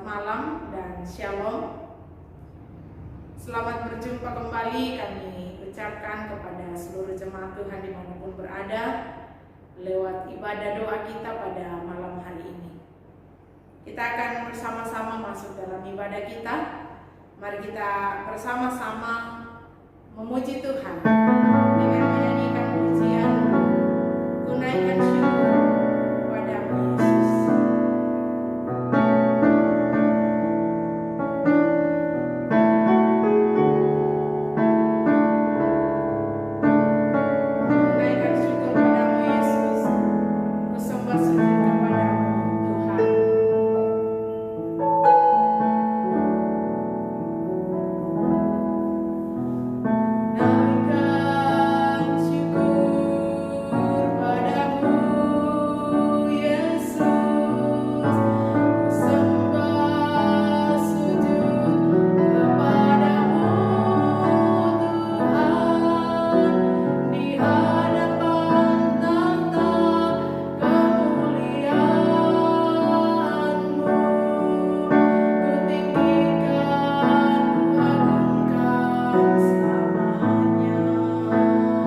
malam dan shalom. Selamat berjumpa kembali kami ucapkan kepada seluruh jemaat Tuhan dimanapun berada lewat ibadah doa kita pada malam hari ini. Kita akan bersama-sama masuk dalam ibadah kita. Mari kita bersama-sama memuji Tuhan dengan menyanyikan pujian, kunaikan syukur padamu Yesus. Kunaikan syukur padamu Yesus, ku sembah sujud kepadamu Tuhan. Naikkan syukur padamu Yesus, ku sembah sujud kepadamu Tuhan, di hadapan tahta kemuliaan-Mu, ku tinggikan, ku agungkan selamanya. Segala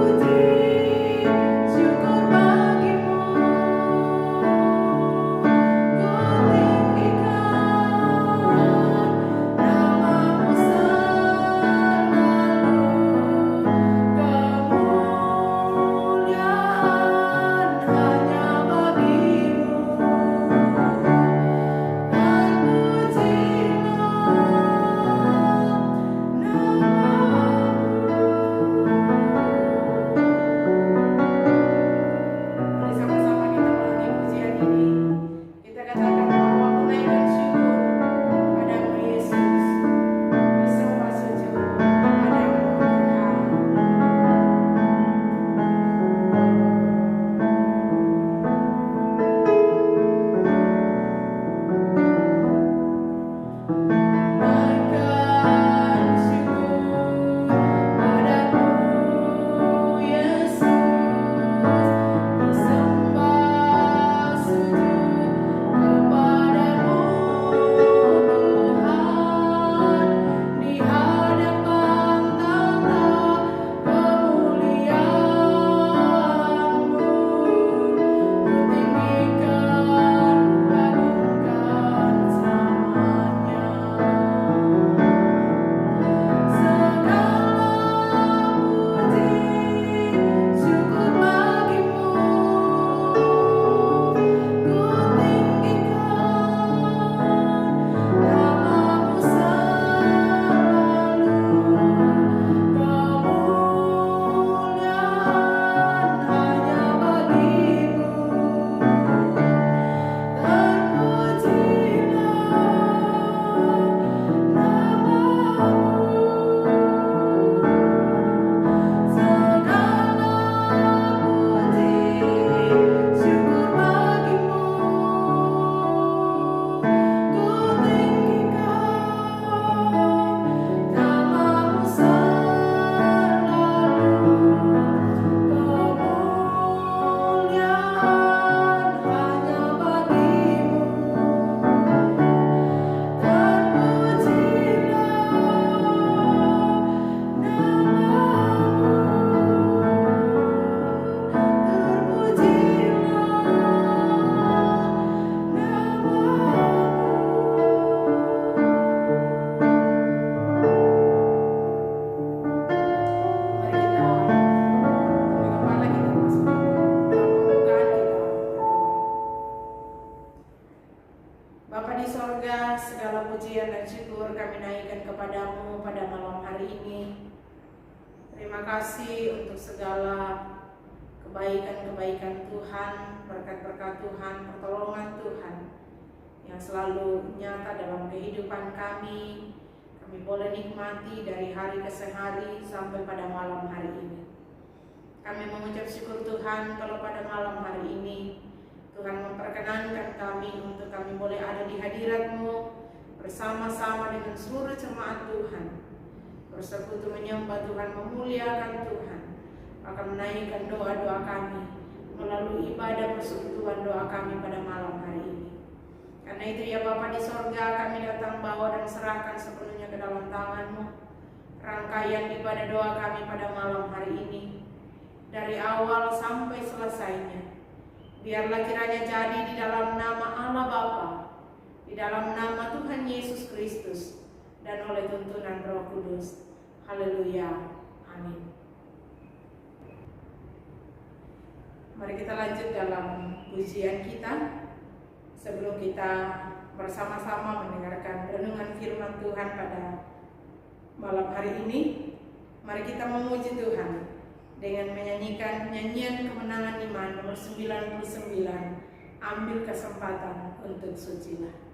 puji syukur bagimu, ku tinggikan namamu selalu, kemuliaan hanya bagimu. Mari sama-sama kita ulangi pujian ini. Kita katakan bahwa kunaikan syukur padamu Yesus, ku sembah sujud kepadamu Tuhan. Naikkan syukur padamu Yesus, ku sembah sujud kepadamu Tuhan, di hadapan tahta kemuliaan-Mu, ku tinggikan, ku agungkan selamanya. Segala puji syukur bagimu, ku tinggikan namamu selalu, kemuliaan hanya bagimu. Mari kita tunduk kepala, kita masuk dalam doa pembukaan kita berdoa. Bapa di sorga, segala pujian dan syukur kami naikkan kepadamu pada malam hari ini. Terima kasih untuk segala kebaikan-kebaikan Tuhan, berkat-berkat Tuhan, pertolongan Tuhan yang selalu nyata dalam kehidupan kami. Kami boleh nikmati dari hari ke hari sampai pada malam hari ini. Kami mengucap syukur Tuhan kalau pada malam hari ini Tuhan memperkenankan kami untuk kami boleh ada di hadirat-Mu bersama-sama dengan seluruh jemaat Tuhan, bersekutu menyembah Tuhan, memuliakan Tuhan, akan menaikkan doa-doa kami, melalui ibadah persekutuan doa kami pada malam hari ini. Karena itu ya Bapa di sorga, kami datang bawa dan serahkan sepenuhnya ke dalam tangan-Mu rangkaian ibadah doa kami pada malam hari ini, dari awal sampai selesainya. Biarlah kiranya jadi di dalam nama Allah Bapa, di dalam nama Tuhan Yesus Kristus, dan oleh tuntunan Roh Kudus. Haleluya. Amin. Mari kita lanjut dalam pujian kita. Sebelum kita bersama-sama mendengarkan renungan firman Tuhan pada malam hari ini, mari kita memuji Tuhan dengan menyanyikan nyanyian kemenangan iman nomor 99, Ambil Kesempatan Untuk Sucilah.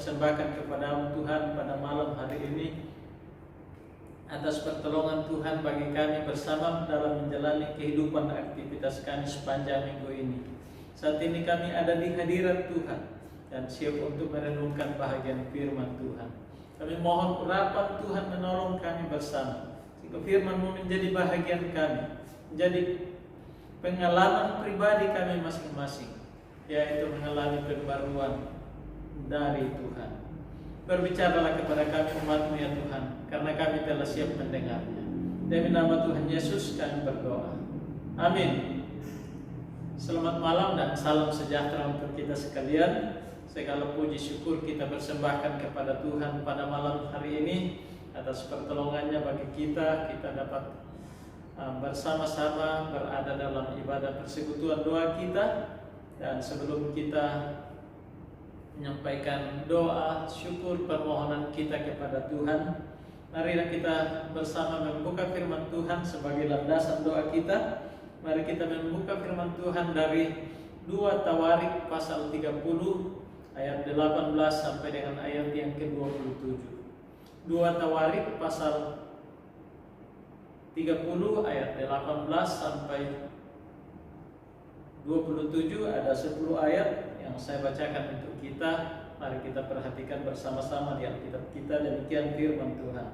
Persembahkan kepada Tuhan pada malam hari ini atas pertolongan Tuhan bagi kami bersama dalam menjalani kehidupan aktivitas kami sepanjang minggu ini. Saat ini kami ada di hadirat Tuhan dan siap untuk merenungkan bahagian firman Tuhan. Kami mohon urapan Tuhan menolong kami bersama, sehingga firman-Mu menjadi bahagian kami, menjadi pengalaman pribadi kami masing-masing, yaitu mengalami pembaruan dari Tuhan. Berbicaralah kepada kami umat-Mu ya Tuhan, karena kami telah siap mendengarnya. Demi nama Tuhan Yesus kami berdoa. Amin. Selamat malam dan salam sejahtera untuk kita sekalian. Segala puji syukur kita persembahkan kepada Tuhan pada malam hari ini atas pertolongannya bagi kita dapat bersama-sama berada dalam ibadah persekutuan doa kita. Dan sebelum kita menyampaikan doa syukur permohonan kita kepada Tuhan, marilah kita bersama membuka firman Tuhan sebagai landasan doa kita. Mari kita membuka firman Tuhan dari 2 Tawarik pasal 30 ayat 18 sampai dengan ayat yang ke-27. 2 Tawarik pasal 30 ayat 18 sampai 27, ada 10 ayat yang saya bacakan untuk kita. Mari kita perhatikan bersama-sama di Alkitab kita. Demikian firman Tuhan.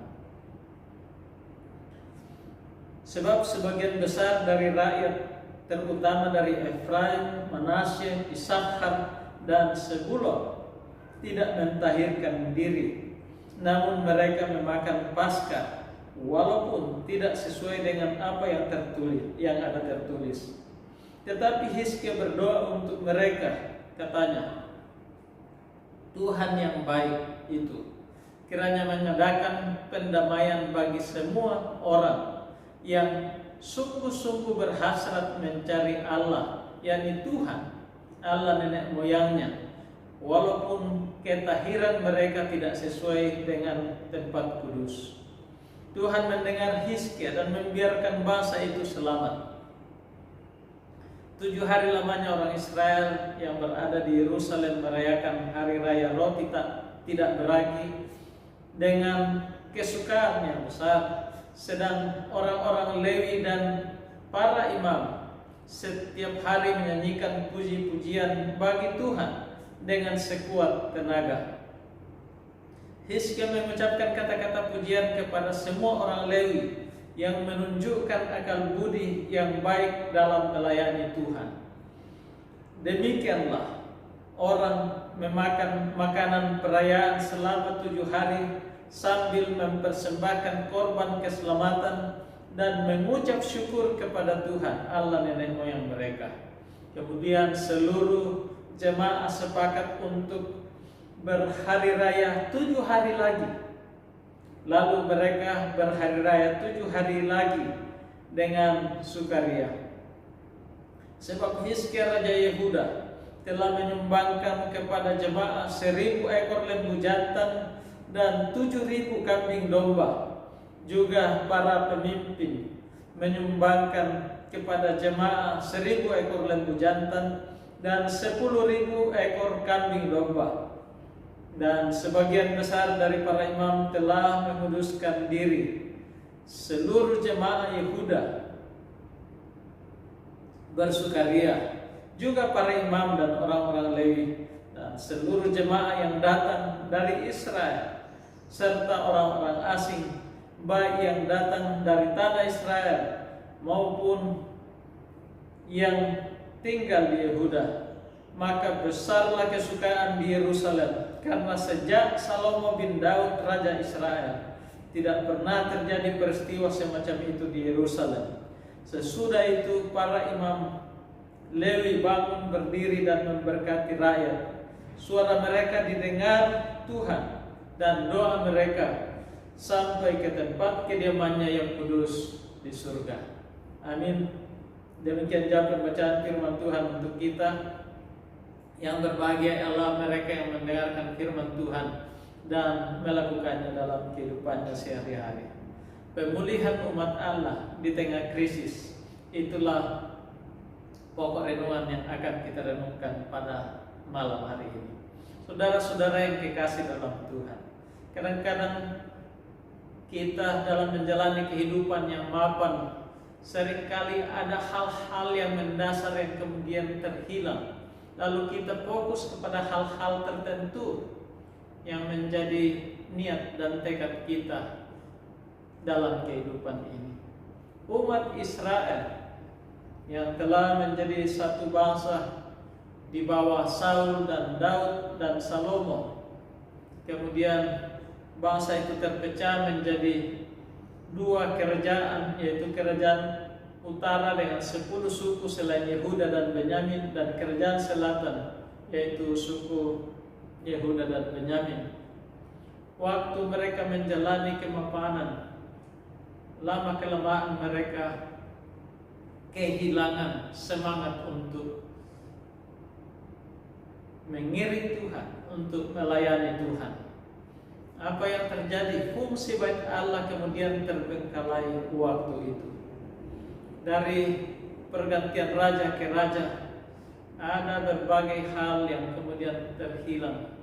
Sebab sebagian besar dari rakyat, terutama dari Efraim, Manasye, Isakhar, dan Sebulon, tidak mentahirkan diri, namun mereka memakan Paskah, walaupun tidak sesuai dengan apa yang ada tertulis. Tetapi Hizkia berdoa untuk mereka, katanya, Tuhan yang baik itu kiranya mengadakan pendamaian bagi semua orang yang sungguh-sungguh berhasrat mencari Allah, yakni Tuhan, Allah nenek moyangnya, walaupun ketahiran mereka tidak sesuai dengan tempat kudus. Tuhan mendengar Hizkia dan membiarkan bangsa itu selamat. 7 hari lamanya orang Israel yang berada di Yerusalem merayakan hari raya roti tidak beragi dengan kesukaan yang besar, sedang orang-orang Lewi dan para imam setiap hari menyanyikan puji-pujian bagi Tuhan dengan sekuat tenaga. Hizkia mengucapkan kata-kata pujian kepada semua orang Lewi yang menunjukkan akal budi yang baik dalam melayani Tuhan. Demikianlah orang memakan makanan perayaan selama 7 hari sambil mempersembahkan korban keselamatan dan mengucap syukur kepada Tuhan Allah nenek moyang mereka. Kemudian seluruh jemaah sepakat untuk berhari raya 7 hari lagi. Lalu mereka berhari raya 7 hari lagi dengan sukaria. Sebab Hizkia Raja Yehuda telah menyumbangkan kepada jemaah 1.000 ekor lembu jantan dan 7.000 kambing domba. Juga para pemimpin menyumbangkan kepada jemaah 1.000 ekor lembu jantan dan 10.000 ekor kambing domba. Dan sebagian besar dari para imam telah menguduskan diri. Seluruh jemaah Yehuda bersukaria, juga para imam dan orang-orang Lewi dan seluruh jemaah yang datang dari Israel serta orang-orang asing, baik yang datang dari tanah Israel maupun yang tinggal di Yehuda. Maka besarlah kesukaan di Yerusalem, karena sejak Salomo bin Daud Raja Israel tidak pernah terjadi peristiwa semacam itu di Yerusalem. Sesudah itu para imam Lewi bangun berdiri dan memberkati rakyat. Suara mereka didengar Tuhan dan doa mereka sampai ke tempat kediamannya yang kudus di surga. Amin. Demikian jawab bacaan firman Tuhan untuk kita. Yang berbahagia Allah mereka yang mendengarkan firman Tuhan dan melakukannya dalam kehidupannya sehari-hari. Pemulihan umat Allah di tengah krisis, itulah pokok renungan yang akan kita renungkan pada malam hari ini. Saudara-saudara yang kekasih dalam Tuhan, kadang-kadang kita dalam menjalani kehidupan yang mapan, seringkali ada hal-hal yang mendasar yang kemudian terhilang. Lalu kita fokus kepada hal-hal tertentu yang menjadi niat dan tekad kita dalam kehidupan ini. Umat Israel yang telah menjadi satu bangsa di bawah Saul dan Daud dan Salomo, kemudian bangsa itu terpecah menjadi 2 kerajaan, yaitu kerajaan utara dengan 10 suku selain Yehuda dan Benyamin, dan kerajaan selatan yaitu suku Yehuda dan Benyamin. Waktu mereka menjalani kemapanan, lama-kelamaan mereka kehilangan semangat untuk mengiring Tuhan, untuk melayani Tuhan. Apa yang terjadi? Fungsi bait Allah kemudian terbengkalai waktu itu. Dari pergantian raja ke raja, ada berbagai hal yang kemudian terhilang.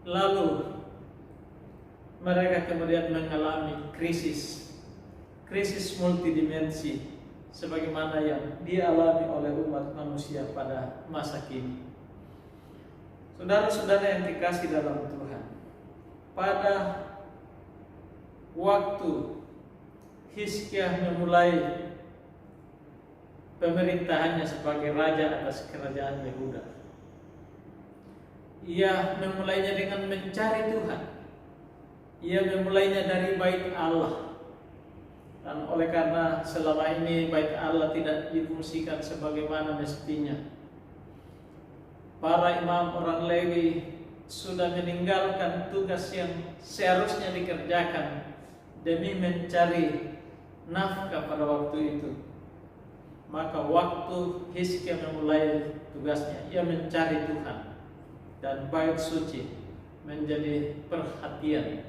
Lalu mereka kemudian mengalami krisis multidimensi, sebagaimana yang dialami oleh umat manusia pada masa kini. Saudara-saudara yang dikasih dalam Tuhan, pada waktu Hizkia memulai pemerintahannya sebagai raja atas kerajaan Yehuda, ia memulainya dengan mencari Tuhan. Ia memulainya dari bait Allah. Dan oleh karena selama ini bait Allah tidak difungsikan sebagaimana mestinya, para imam orang Lewi sudah meninggalkan tugas yang seharusnya dikerjakan demi mencari nafkah pada waktu itu. Maka waktu Hizkia memulai tugasnya, ia mencari Tuhan, dan bait suci menjadi perhatian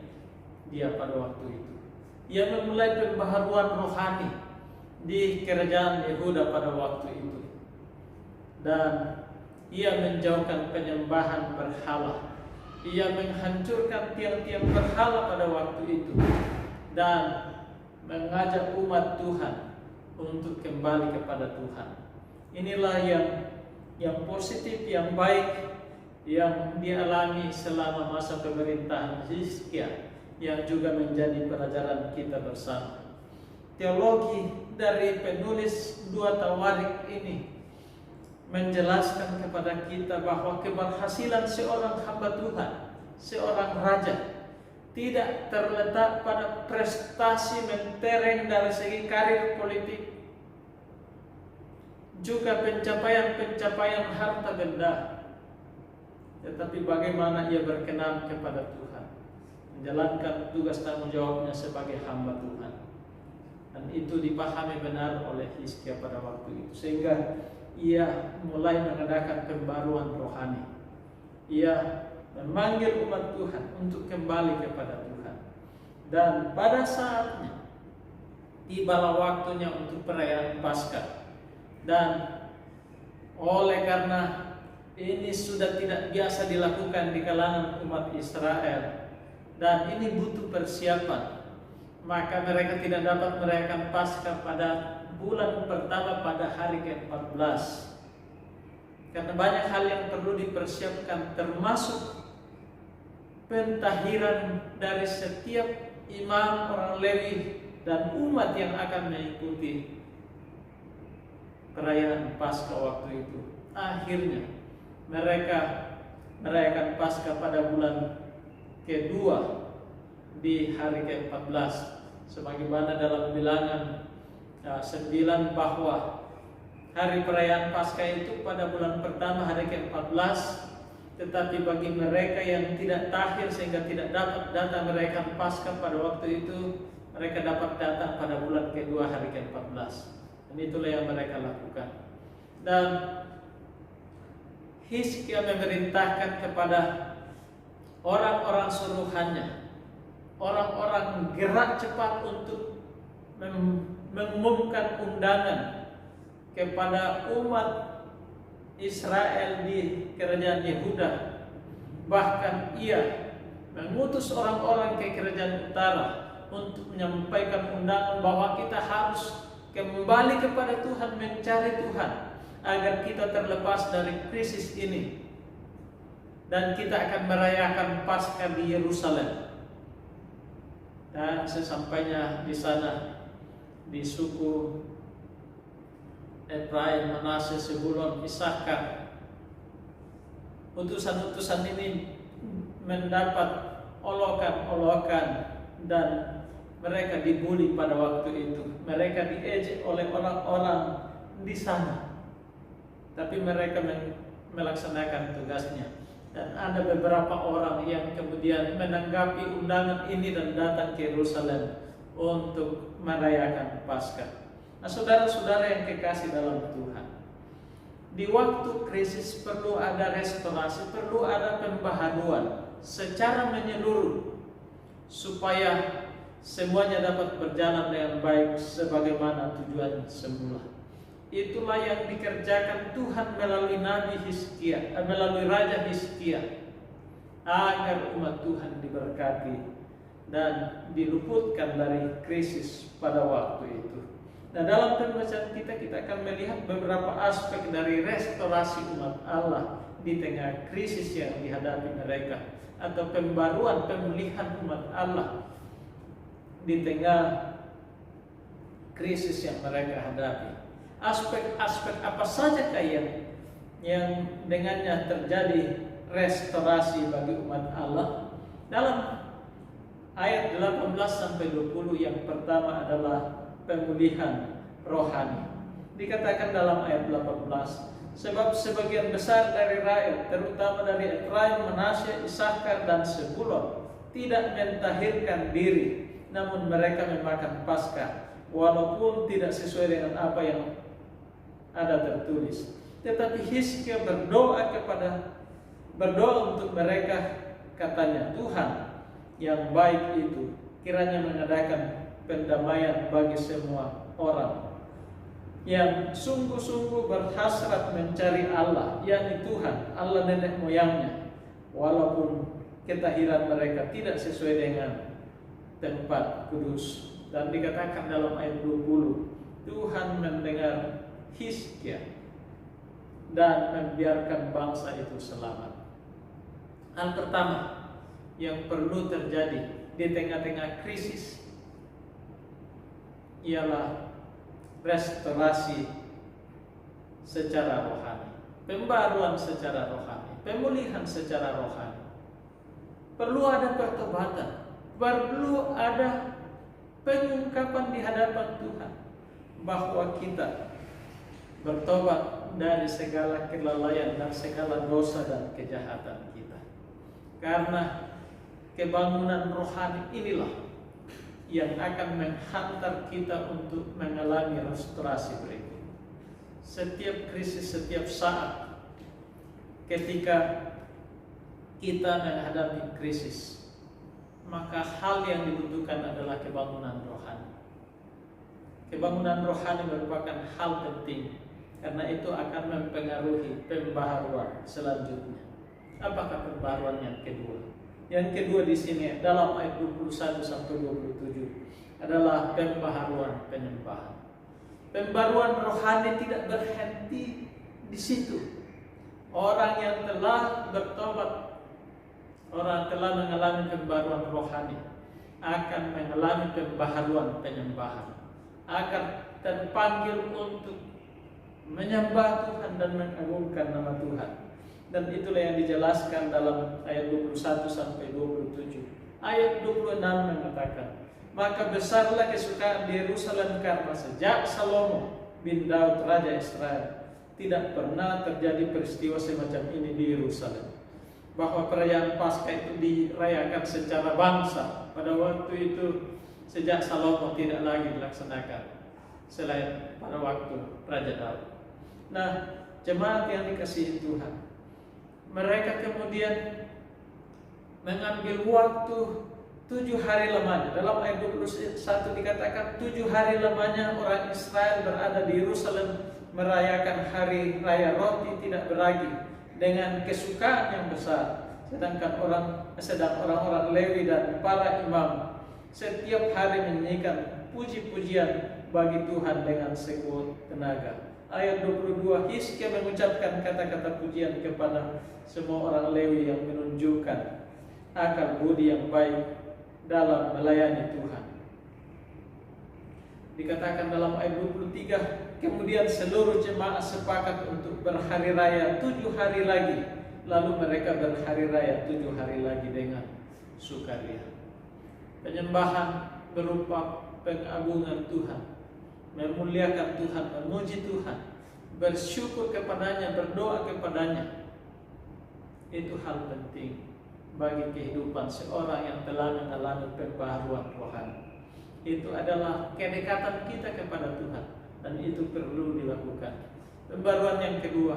dia pada waktu itu. Ia memulai pembaharuan rohani di kerajaan Yehuda pada waktu itu, dan ia menjauhkan penyembahan berhala. Ia menghancurkan tiang-tiang berhala pada waktu itu, dan mengajak umat Tuhan untuk kembali kepada Tuhan. Inilah yang positif, yang baik yang dialami selama masa pemerintahan Hizkia, yang juga menjadi pelajaran kita bersama. Teologi dari penulis 2 Tawarik ini menjelaskan kepada kita bahwa keberhasilan seorang hamba Tuhan, seorang raja, tidak terletak pada prestasi mentereng dari segi karir politik, juga pencapaian-pencapaian harta benda, tetapi bagaimana ia berkenan kepada Tuhan, menjalankan tugas tanggung jawabnya sebagai hamba Tuhan. Dan itu dipahami benar oleh Hizkia pada waktu itu, sehingga ia mulai mengadakan pembaruan rohani. Ia memanggil umat Tuhan untuk kembali kepada Tuhan. Dan pada saatnya tibalah waktunya untuk perayaan Paskah. Dan oleh karena ini sudah tidak biasa dilakukan di kalangan umat Israel, dan ini butuh persiapan, maka mereka tidak dapat merayakan Paskah pada bulan pertama pada hari ke-14. Karena banyak hal yang perlu dipersiapkan, termasuk pentahiran dari setiap imam, orang Lewi, dan umat yang akan mengikuti perayaan Paskah waktu itu. Akhirnya mereka merayakan Paskah pada bulan kedua di hari ke-14, sebagaimana dalam bilangan 9 bahwa hari perayaan Paskah itu pada bulan pertama hari ke-14, tetapi bagi mereka yang tidak tahir sehingga tidak dapat datang merayakan Paskah pada waktu itu, mereka dapat datang pada bulan kedua hari ke-14. Dan itulah yang mereka lakukan. Dan Hizkia memerintahkan kepada orang-orang suruhannya, orang-orang gerak cepat untuk mengumumkan undangan kepada umat Israel di kerajaan Yehuda. Bahkan ia mengutus orang-orang ke kerajaan utara untuk menyampaikan undangan bahwa kita harus kembali kepada Tuhan, mencari Tuhan, agar kita terlepas dari krisis ini, dan kita akan merayakan Paskah di Yerusalem. Dan sesampainya di sana, di suku Efraim, Manasye, Zebulon, Isakar, utusan-utusan ini mendapat olokan-olokan, dan mereka dibuli pada waktu itu. Mereka diejek oleh orang-orang di sana, tapi mereka melaksanakan tugasnya. Dan ada beberapa orang yang kemudian menanggapi undangan ini dan datang ke Yerusalem untuk merayakan Paskah. Nah, saudara-saudara yang kekasih dalam Tuhan, di waktu krisis perlu ada restorasi, perlu ada pembaharuan secara menyeluruh, supaya semuanya dapat berjalan dengan baik sebagaimana tujuan semula. Itulah yang dikerjakan Tuhan melalui Nabi Hizkia, melalui Raja Hizkia, agar umat Tuhan diberkati dan diluputkan dari krisis pada waktu itu. Nah, dalam pembacaan kita akan melihat beberapa aspek dari restorasi umat Allah di tengah krisis yang dihadapi mereka, atau pembaruan pemulihan umat Allah di tengah krisis yang mereka hadapi. Aspek-aspek apa saja yang dengannya terjadi restorasi bagi umat Allah? Dalam ayat 18-20 yang pertama adalah pemulihan rohani. Dikatakan dalam ayat 18, sebab sebagian besar dari rakyat, terutama dari Efraim, Manasye, Isakar, dan Zebulon, tidak mentahirkan diri, namun mereka memakan Paskah, walaupun tidak sesuai dengan apa yang ada tertulis. Tetapi Hizkia berdoa untuk mereka, katanya, Tuhan yang baik itu kiranya mengadakan pendamaian bagi semua orang yang sungguh-sungguh berhasrat mencari Allah, yakni Tuhan, Allah nenek moyangnya, walaupun ketahiran mereka tidak sesuai dengan tempat kudus. Dan dikatakan dalam ayat 20, Tuhan mendengar Hizkia dan membiarkan bangsa itu selamat. Hal pertama yang perlu terjadi di tengah-tengah krisis ialah restorasi secara rohani, pembaruan secara rohani, pemulihan secara rohani. Perlu ada pertobatan, perlu ada pengungkapan di hadapan Tuhan bahwa kita bertobat dari segala kelalaian dan segala dosa dan kejahatan kita. Karena kebangunan rohani inilah yang akan menghantar kita untuk mengalami restorasi berikut. Setiap krisis, setiap saat ketika kita menghadapi krisis, maka hal yang dibutuhkan adalah kebangunan rohani. Kebangunan rohani merupakan hal penting karena itu akan mempengaruhi pembaharuan selanjutnya. Apakah pembaharuan yang kedua? Yang kedua di sini dalam ayat 21 sampai 27 adalah pembaharuan penyembahan. Pembaruan rohani tidak berhenti di situ. Orang yang telah bertobat, orang telah mengalami pembaruan rohani akan mengalami pembaharuan penyembahan, akan terpanggil untuk menyembah Tuhan dan mengagungkan nama Tuhan. Dan itulah yang dijelaskan dalam ayat 21 sampai 27. Ayat 26 mengatakan, maka besarlah kesukaan di Yerusalem karena sejak Salomo bin Daud Raja Israel tidak pernah terjadi peristiwa semacam ini di Yerusalem. Bahwa perayaan Paskah itu dirayakan secara bangsa. Pada waktu itu sejak Salomo tidak lagi dilaksanakan selain pada waktu Raja Daud. Nah, jemaat yang dikasihi Tuhan, mereka kemudian mengambil waktu 7 hari lamanya. Dalam ayat 21 dikatakan 7 hari lamanya orang Israel berada di Yerusalem merayakan hari raya roti tidak beragi dengan kesukaan yang besar. Sedang orang-orang Lewi dan para imam setiap hari menyanyikan puji-pujian bagi Tuhan dengan sekuat tenaga. Ayat 22, Hizkia mengucapkan kata-kata pujian kepada semua orang Lewi yang menunjukkan akal budi yang baik dalam melayani Tuhan. Dikatakan dalam ayat 23, kemudian seluruh jemaat sepakat untuk berhari raya 7 hari lagi. Lalu mereka berhari raya 7 hari lagi dengan sukaria. Penyembahan berupa pengagungan Tuhan, memuliakan Tuhan, memuji Tuhan, bersyukur kepadanya, berdoa kepadanya. Itu hal penting bagi kehidupan seorang yang telah mengalami pembaharuan rohani. Itu adalah kedekatan kita kepada Tuhan dan itu perlu dilakukan. Pembaharuan yang kedua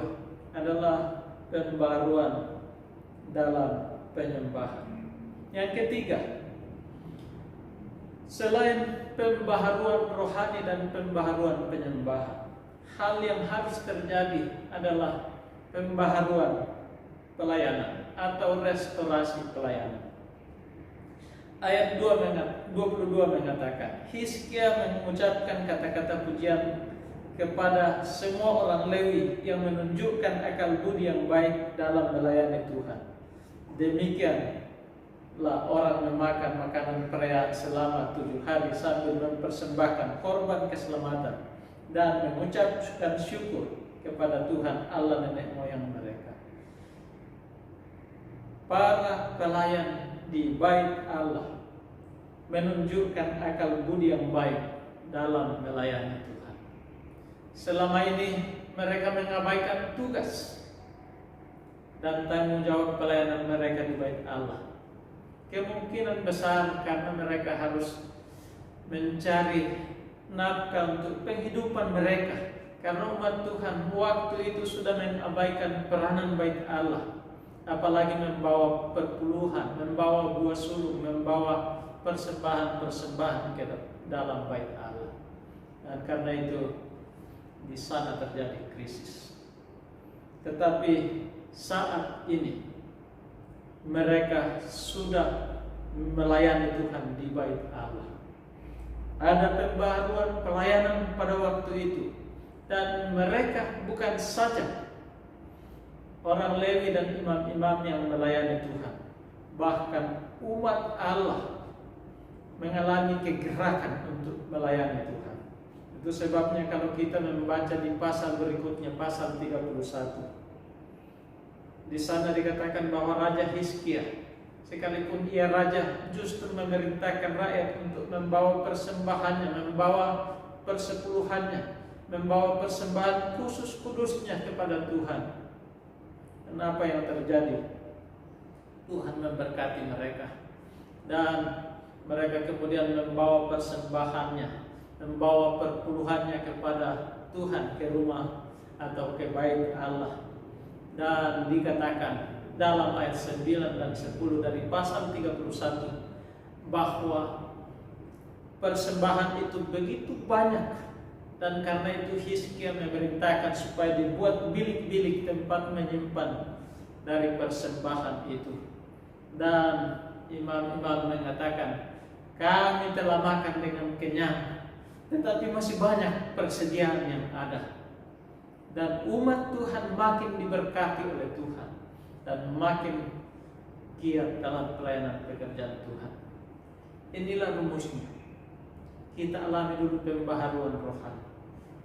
adalah pembaharuan dalam penyembahan. Yang ketiga, selain pembaharuan rohani dan pembaharuan penyembahan, hal yang harus terjadi adalah pembaharuan pelayanan atau restorasi pelayanan. Ayat 22 mengatakan, Hizkia mengucapkan kata-kata pujian kepada semua orang Lewi yang menunjukkan akal budi yang baik dalam melayani Tuhan. Demikianlah orang memakan makanan perayaan selama 7 hari sambil mempersembahkan korban keselamatan dan mengucapkan syukur kepada Tuhan Allah nenek moyang mereka. Para pelayan di bait Allah menunjukkan akal budi yang baik dalam melayani Tuhan. Selama ini mereka mengabaikan tugas dan tanggung jawab pelayanan mereka di bait Allah. Kemungkinan besar karena mereka harus mencari nafkah untuk penghidupan mereka. Karena umat Tuhan waktu itu sudah mengabaikan peranan bait Allah. Apalagi membawa perpuluhan, membawa buah sulung, membawa persembahan-persembahan ke dalam bait Allah. Dan karena itu di sana terjadi krisis. Tetapi saat ini mereka sudah melayani Tuhan di bait Allah. Ada pembaharuan pelayanan pada waktu itu, dan mereka bukan saja orang Lewi dan imam-imam yang melayani Tuhan, bahkan umat Allah mengalami kegerakan untuk melayani Tuhan. Itu sebabnya kalau kita membaca di pasal berikutnya, pasal 31, di sana dikatakan bahwa Raja Hizkia, sekalipun ia raja, justru memerintahkan rakyat untuk membawa persembahannya, membawa persepuluhannya, membawa persembahan khusus kudusnya kepada Tuhan. Dan apa yang terjadi? Tuhan memberkati mereka, dan mereka kemudian membawa persembahannya, membawa perpuluhannya kepada Tuhan ke rumah atau ke bait Allah. Dan dikatakan dalam ayat 9 dan 10 dari pasal 31 bahwa persembahan itu begitu banyak, dan karena itu Hizkia memerintahkan supaya dibuat bilik-bilik tempat menyimpan dari persembahan itu. Dan imam-imam mengatakan, kami telah makan dengan kenyang, tetapi masih banyak persediaan yang ada. Dan umat Tuhan makin diberkati oleh Tuhan dan makin giat dalam pelayanan pekerjaan Tuhan. Inilah rumusnya. Kita alami dulu pembaharuan rohani,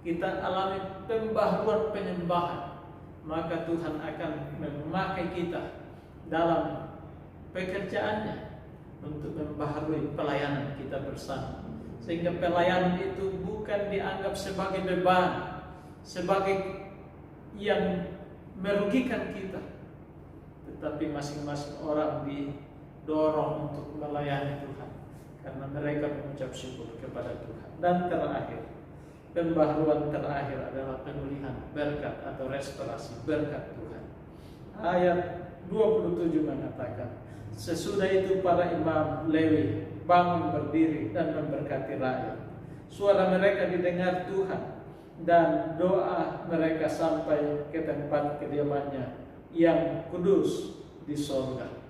kita alami pembaharuan penyembahan, maka Tuhan akan memakai kita dalam pekerjaannya untuk membaharui pelayanan kita bersama, sehingga pelayanan itu bukan dianggap sebagai beban, sebagai yang merugikan kita, tetapi masing-masing orang didorong untuk melayani Tuhan karena mereka mengucap syukur kepada Tuhan. Dan terakhir, pembaharuan terakhir adalah pemulihan berkat atau restorasi berkat Tuhan. Ayat 27 mengatakan, sesudah itu para imam Lewi bangun berdiri dan memberkati rakyat. Suara mereka didengar Tuhan, dan doa mereka sampai ke tempat kediamannya yang kudus di sorga.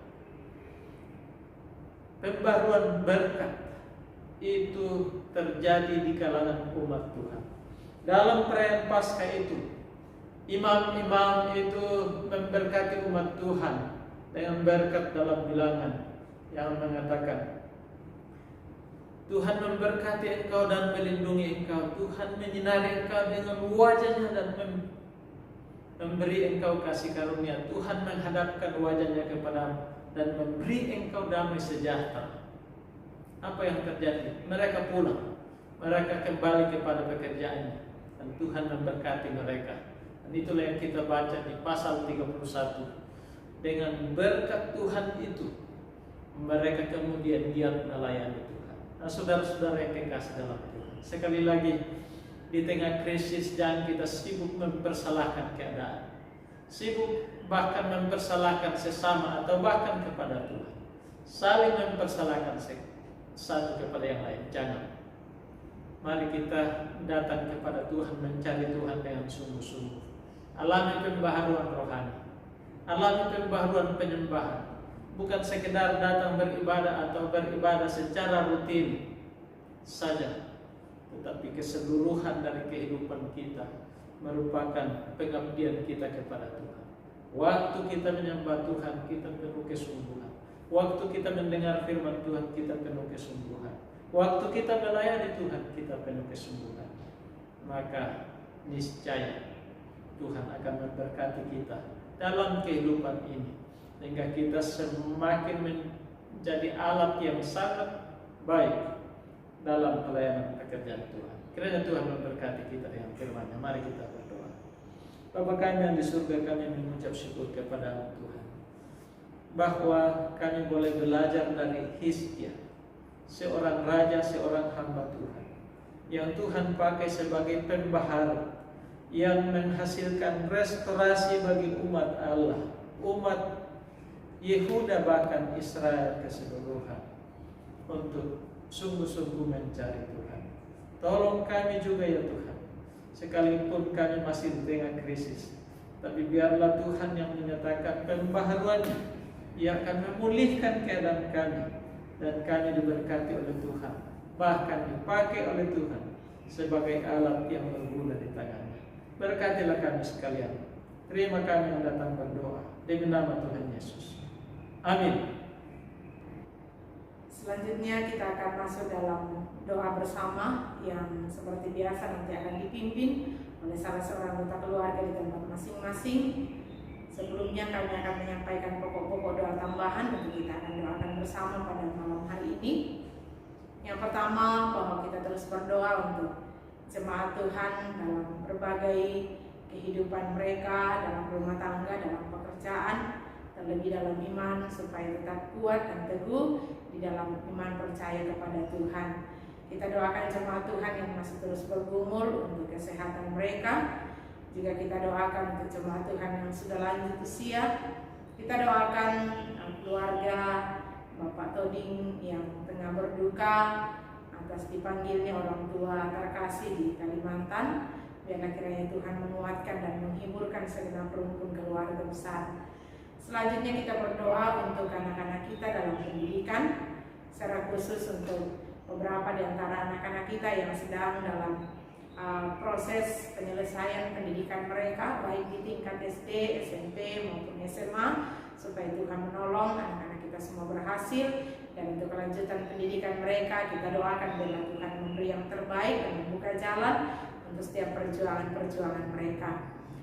Pembaruan berkat itu terjadi di kalangan umat Tuhan. Dalam perayaan Paskah itu, imam-imam itu memberkati umat Tuhan dengan berkat dalam bilangan yang mengatakan, Tuhan memberkati engkau dan melindungi engkau. Tuhan menyinari engkau dengan wajahnya dan memberi engkau kasih karunia. Tuhan menghadapkan wajahnya kepadamu dan memberi engkau damai sejahtera. Apa yang terjadi? Mereka pulang, mereka kembali kepada pekerjaannya, dan Tuhan memberkati mereka. Dan itulah yang kita baca di pasal 31. Dengan berkat Tuhan itu, mereka kemudian giat melayani Tuhan. Nah, saudara-saudara yang kekasih dalam Tuhan, sekali lagi, di tengah krisis jangan kita sibuk mempersalahkan keadaan, sibuk bahkan mempersalahkan sesama atau bahkan kepada Tuhan, saling mempersalahkan satu kepada yang lain. Jangan. Mari kita datang kepada Tuhan, mencari Tuhan dengan sungguh-sungguh, alami pembaharuan rohani, alami pembaharuan penyembahan. Bukan sekedar datang beribadah atau beribadah secara rutin saja, tetapi keseluruhan dari kehidupan kita merupakan pengabdian kita kepada Tuhan. Waktu kita menyembah Tuhan, kita penuh kesungguhan. Waktu kita mendengar firman Tuhan, kita penuh kesungguhan. Waktu kita melayani Tuhan, kita penuh kesungguhan. Maka niscaya Tuhan akan memberkati kita dalam kehidupan ini, sehingga kita semakin menjadi alat yang sangat baik dalam pelayanan pekerjaan Tuhan. Kiranya Tuhan memberkati kita dengan firman-Nya. Mari kita berdoa. Bapa kami yang di surga, kami mengucap syukur kepada Tuhan bahwa kami boleh belajar dari Hizkia, seorang raja, seorang hamba Tuhan yang Tuhan pakai sebagai pembaharu, yang menghasilkan restorasi bagi umat Allah, umat Yehuda bahkan Israel keseluruhan, untuk sungguh-sungguh mencari Tuhan. Tolong kami juga ya Tuhan, sekalipun kami masih di tengah krisis, tapi biarlah Tuhan yang menyatakan pembaharuannya, yang akan memulihkan keadaan kami, dan kami diberkati oleh Tuhan, bahkan dipakai oleh Tuhan sebagai alat yang berguna di tangannya. Berkatilah kami sekalian. Terima kami yang datang berdoa demi nama Tuhan Yesus. Amin. Selanjutnya kita akan masuk dalam doa bersama yang seperti biasa nanti akan dipimpin oleh salah seorang anggota keluarga di tempat masing-masing. Sebelumnya kami akan menyampaikan pokok-pokok doa tambahan untuk kita akan doakan bersama pada malam hari ini. Yang pertama, bahwa kita terus berdoa untuk jemaat Tuhan dalam berbagai kehidupan mereka, dalam rumah tangga, dalam pekerjaan, terlebih dalam iman, supaya tetap kuat dan teguh di dalam iman percaya kepada Tuhan. Kita doakan jemaat Tuhan yang masih terus bergumul untuk kesehatan mereka. Juga kita doakan untuk jemaat Tuhan yang sudah lanjut usia. Kita doakan keluarga Bapak Toding yang tengah berduka atas dipanggilnya orang tua terkasih di Kalimantan. Biarlah kiranya Tuhan menguatkan dan menghiburkan segenap rukun keluarga besar. Selanjutnya kita berdoa untuk anak-anak kita dalam pendidikan, secara khusus untuk beberapa di antara anak-anak kita yang sedang dalam proses penyelesaian pendidikan mereka, baik di tingkat SD, SMP maupun SMA, supaya Tuhan menolong anak-anak kita semua berhasil. Dan untuk kelanjutan pendidikan mereka, kita doakan biarlah Tuhan memberi yang terbaik dan membuka jalan untuk setiap perjuangan-perjuangan mereka.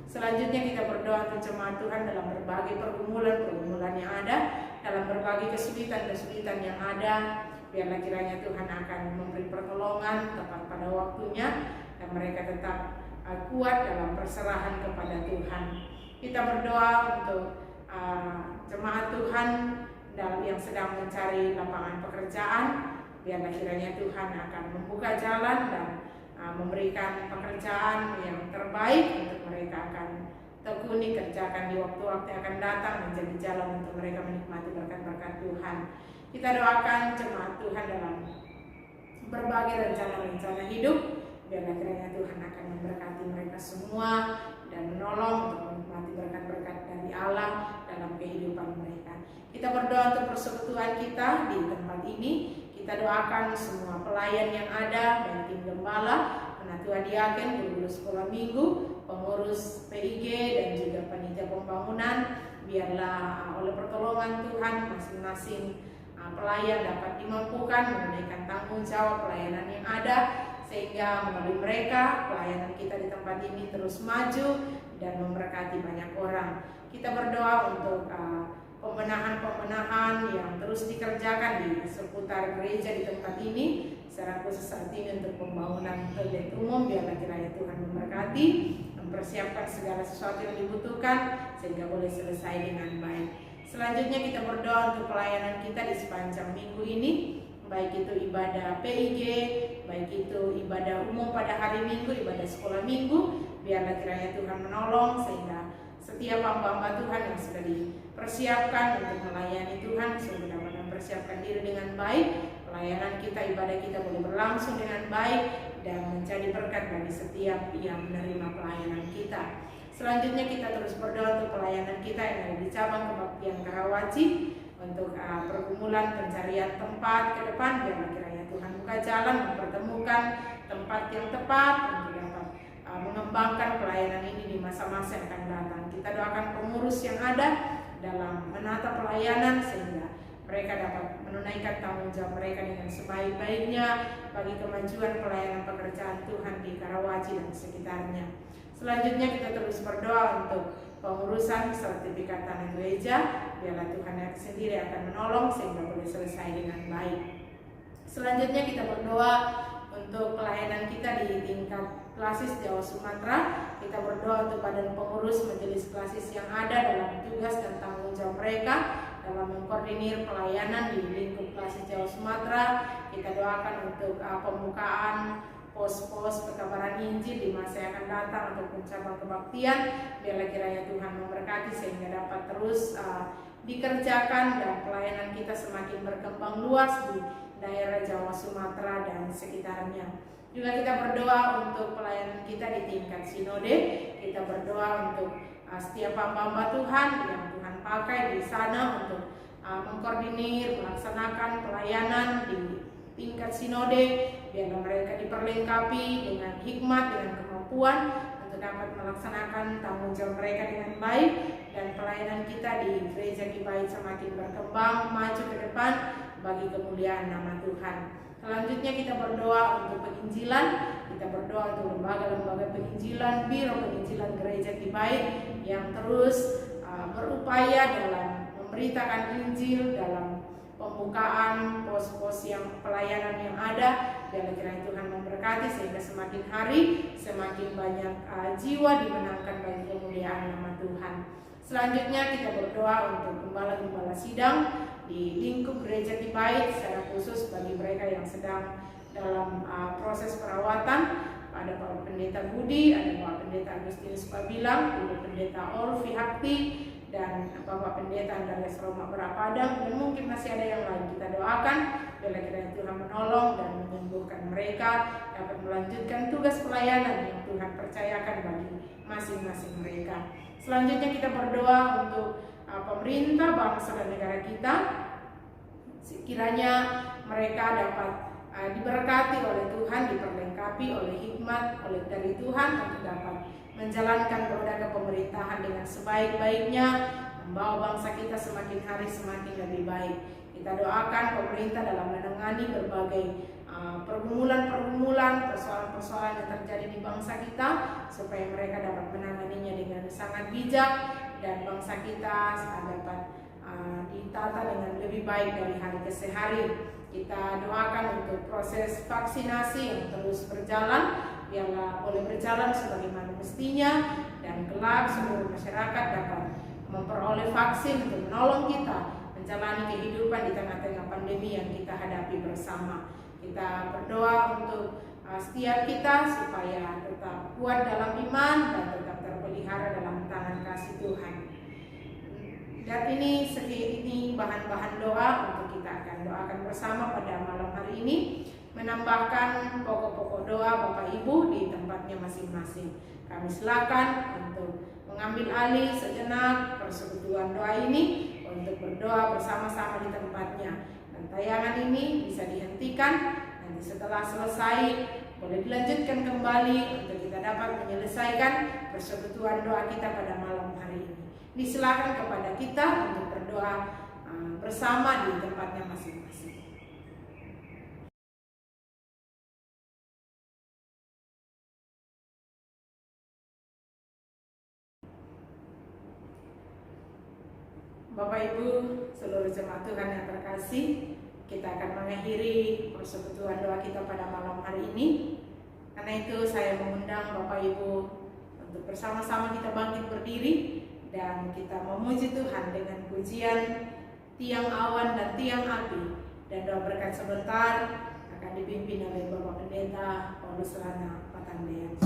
Selanjutnya kita berdoa untuk jemaat Tuhan dalam berbagai pergumulan yang ada, dalam berbagai kesulitan yang ada. Biarlah kiranya Tuhan akan memberi pertolongan tepat pada waktunya dan mereka tetap kuat dalam perserahan kepada Tuhan. Kita berdoa untuk jemaat Tuhan yang sedang mencari lapangan pekerjaan. Biarlah kiranya Tuhan akan membuka jalan dan memberikan pekerjaan yang terbaik untuk mereka akan tekuni kerjakan di waktu-waktu yang akan datang, menjadi jalan untuk mereka menikmati berkat-berkat Tuhan. Kita doakan jemaat Tuhan dalam berbagai rencana-rencana hidup. Biarlah kiranya Tuhan akan memberkati mereka semua dan menolong untuk menikmati berkat-berkat dari Allah dalam kehidupan mereka. Kita berdoa untuk persekutuan kita di tempat ini. Kita doakan semua pelayan yang ada, baik tim gembala, penatua diaken, guru-guru sekolah minggu, pengurus PIG dan juga panitia pembangunan. Biarlah oleh pertolongan Tuhan masing-masing pelayan dapat dimampukan menunaikan tanggung jawab pelayanan yang ada, sehingga melalui mereka pelayanan kita di tempat ini terus maju dan memberkati banyak orang. Kita berdoa untuk pembenahan yang terus dikerjakan di seputar gereja di tempat ini, secara khusus saat ini untuk pembangunan toilet umum. Biarlah kiranya Tuhan memberkati, mempersiapkan segala sesuatu yang dibutuhkan sehingga boleh selesai dengan baik. Selanjutnya kita berdoa untuk pelayanan kita di sepanjang minggu ini, baik itu ibadah PIG, baik itu ibadah umum pada hari Minggu, ibadah sekolah minggu. Biarlah kiranya Tuhan menolong sehingga setiap hamba-hamba Tuhan yang sudah dipersiapkan untuk melayani Tuhan sudah dapat mempersiapkan diri dengan baik. Pelayanan kita, ibadah kita boleh berlangsung dengan baik dan menjadi berkat bagi setiap yang menerima pelayanan kita. Selanjutnya kita terus berdoa untuk pelayanan kita yang ada di cabang kebaktian Karawaci, untuk pergumulan pencarian tempat ke depan. Biarlah kiranya Tuhan buka jalan, mempertemukan tempat yang tepat untuk dapat mengembangkan pelayanan ini di masa-masa yang akan datang. Kita doakan pengurus yang ada dalam menata pelayanan sehingga mereka dapat menunaikan tanggung jawab mereka dengan sebaik-baiknya bagi kemajuan pelayanan pekerjaan Tuhan di Karawaci dan sekitarnya. Selanjutnya kita terus berdoa untuk pengurusan sertifikat tanah gereja. Biarlah Tuhan sendiri akan menolong sehingga boleh selesai dengan baik. Selanjutnya kita berdoa untuk pelayanan kita di tingkat klasis Jawa Sumatera. Kita berdoa untuk badan pengurus majelis klasis yang ada dalam tugas dan tanggung jawab mereka dalam mengkoordinir pelayanan di lingkup klasis Jawa Sumatera. Kita doakan untuk pembukaan pos-pos pekabaran Injil di masa yang akan datang untuk cabang kebaktian. Biarlah kiranya Tuhan memberkati sehingga dapat terus dikerjakan dan pelayanan kita semakin berkembang luas di daerah Jawa Sumatera dan sekitarnya. Juga kita berdoa untuk pelayanan kita di tingkat sinode. Kita berdoa untuk setiap hamba-hamba Tuhan yang Tuhan pakai di sana untuk mengkoordinir, melaksanakan pelayanan di tingkat sinode. Biarlah mereka diperlengkapi dengan hikmat, dengan kemampuan untuk dapat melaksanakan tanggung jawab mereka dengan baik, dan pelayanan kita di Gereja Kibait semakin berkembang maju ke depan bagi kemuliaan nama Tuhan. Selanjutnya kita berdoa untuk penginjilan, kita berdoa untuk lembaga-lembaga penginjilan, biro penginjilan Gereja Kibait yang terus berupaya dalam memberitakan Injil, dalam pembukaan pos-pos yang pelayanan yang ada. Dan kiranya Tuhan memberkati sehingga semakin hari semakin banyak jiwa dimenangkan bagi kemuliaan nama Tuhan. Selanjutnya kita berdoa untuk gembala-gembala sidang di lingkup Gereja Kibait, secara khusus bagi mereka yang sedang dalam proses perawatan. Ada Bapak Pendeta Budi, ada Bapak Pendeta Agustinus Pabilang, Ibu Pendeta Orfi Hakti, dan Bapak Pendeta Andreas Roma Berapadang, dan mungkin masih ada yang lain. Kita doakan bila kiranya Tuhan menolong dan menyembuhkan mereka, dapat melanjutkan tugas pelayanan yang Tuhan percayakan bagi masing-masing mereka. Selanjutnya kita berdoa untuk pemerintah, bangsa dan negara kita. Kiranya mereka dapat diberkati oleh Tuhan, diperlengkapi oleh hikmat dari Tuhan untuk dapat menjalankan roda kepemerintahan dengan sebaik-baiknya, membawa bangsa kita semakin hari semakin lebih baik. Kita doakan pemerintah dalam menangani berbagai pergumulan-pergumulan, persoalan-persoalan yang terjadi di bangsa kita, supaya mereka dapat menanganinya dengan sangat bijak, dan bangsa kita dapat ditata dengan lebih baik dari hari ke hari. Kita doakan untuk proses vaksinasi yang terus berjalan, biarlah boleh berjalan sebagaimana mestinya, dan kelak seluruh masyarakat dapat memperoleh vaksin untuk menolong kita menjalani kehidupan di tengah-tengah pandemi yang kita hadapi bersama. Kita berdoa untuk setiap kita supaya tetap kuat dalam iman dan tetap terpelihara dalam tangan kasih Tuhan. Dan ini bahan-bahan doa untuk kita akan doakan bersama pada malam hari ini, menambahkan pokok-pokok doa Bapak Ibu di tempatnya masing-masing. Kami silakan untuk mengambil alih sejenak persekutuan doa ini untuk berdoa bersama-sama di tempatnya. Dan tayangan ini bisa dihentikan, nanti setelah selesai boleh dilanjutkan kembali untuk kita dapat menyelesaikan persekutuan doa kita pada malam hari ini. Disilakan kepada kita untuk berdoa bersama di tempatnya masing-masing. Bapak Ibu, seluruh jemaat Tuhan yang terkasih, kita akan mengakhiri persekutuan doa kita pada malam hari ini. Karena itu saya mengundang Bapak Ibu untuk bersama-sama kita bangkit berdiri dan kita memuji Tuhan dengan pujian Tiang Awan dan Tiang Api, dan doa berkat sebentar akan dipimpin oleh Bapak Pendeta Paulus Rana Patandean.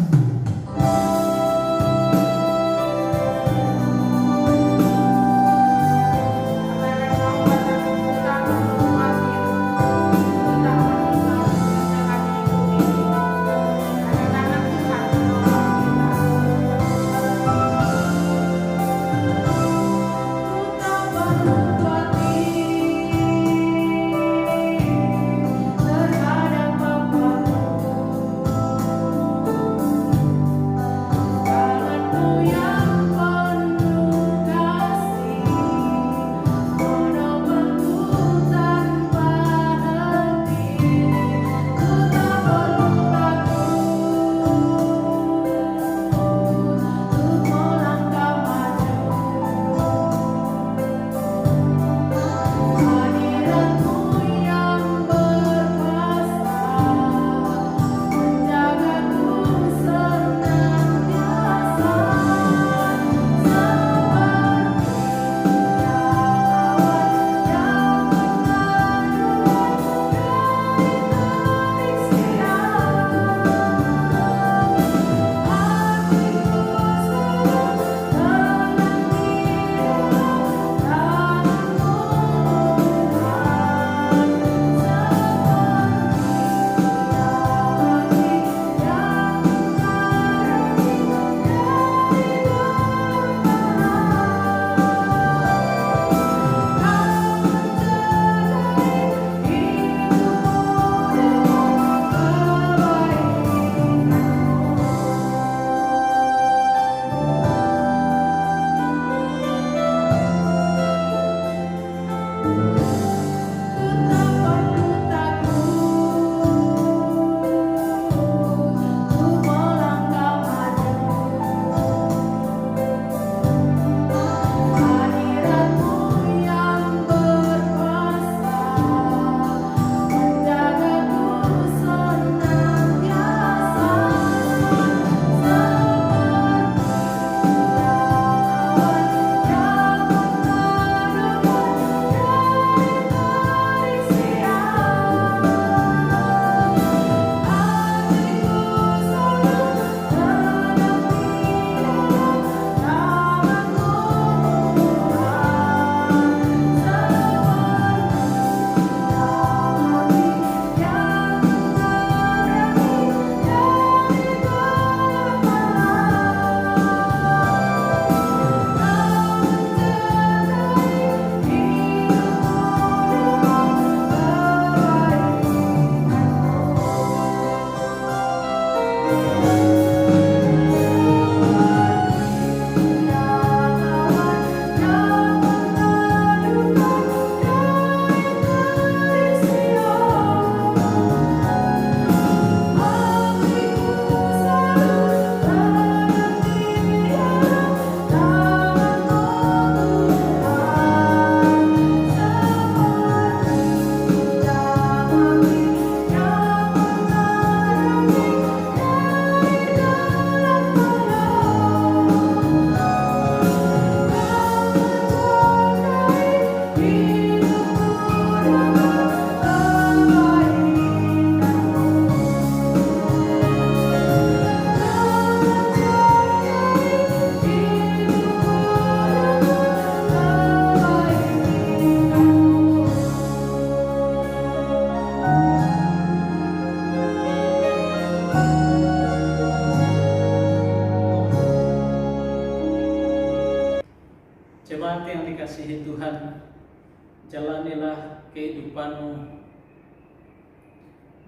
kehidupanmu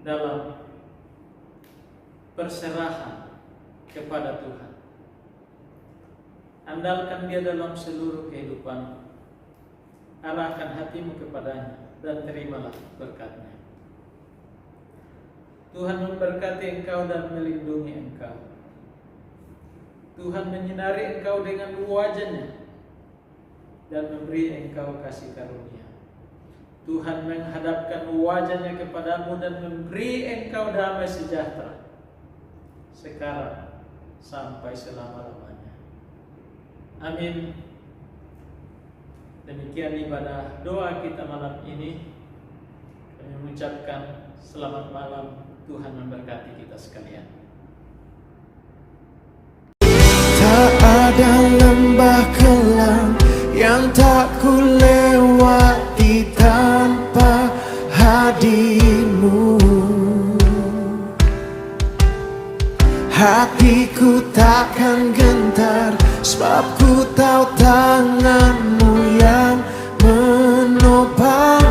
dalam perserahan kepada Tuhan. Andalkan Dia dalam seluruh kehidupanmu. Arahkan hatimu kepadanya dan terimalah berkat-Nya. Tuhan memberkati engkau dan melindungi engkau. Tuhan menyinari engkau dengan wajah-Nya dan memberi engkau kasih karunia. Tuhan menghadapkan wajah-Nya kepadamu dan memberi engkau damai sejahtera sekarang sampai selama-lamanya. Amin. Demikian ibadah doa kita malam ini. Kami mengucapkan selamat malam. Tuhan memberkati kita sekalian. Tak ada lembah kelam yang tak ku lewati tanpa hadirmu. Hatiku takkan gentar, sebab ku tahu tanganmu yang menopang.